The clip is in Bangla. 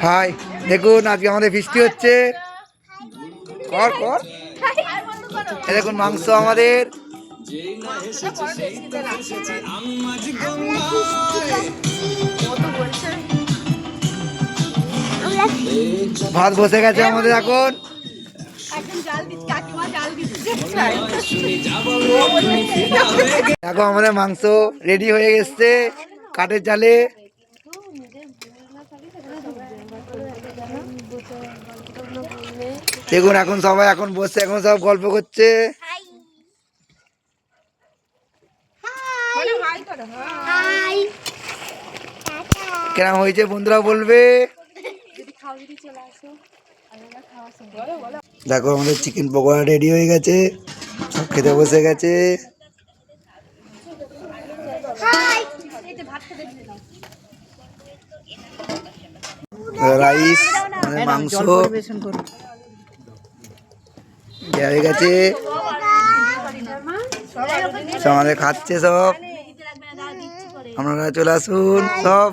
হাই, দেখুন আজকে আমাদের বৃষ্টি হচ্ছে। কর কর, দেখুন মাংস আমাদের। ভাত বসে গেছে আমাদের এখন। দেখো আমাদের মাংস রেডি হয়ে গেছে কাঠের জালে। দেখুন এখন সবাই এখন বসে এখন সব গল্প করছে। কেমন হয়েছে বন্ধুরা বলবে। দেখো আমাদের চিকেন পকোড়া রেডি হয়ে গেছে, সব খেতে বসে গেছে। রাইস মানে মাংস দেওয়া হয়ে গেছে, সব আমাদের খাচ্ছে সব। আপনারা চলে আসুন সব।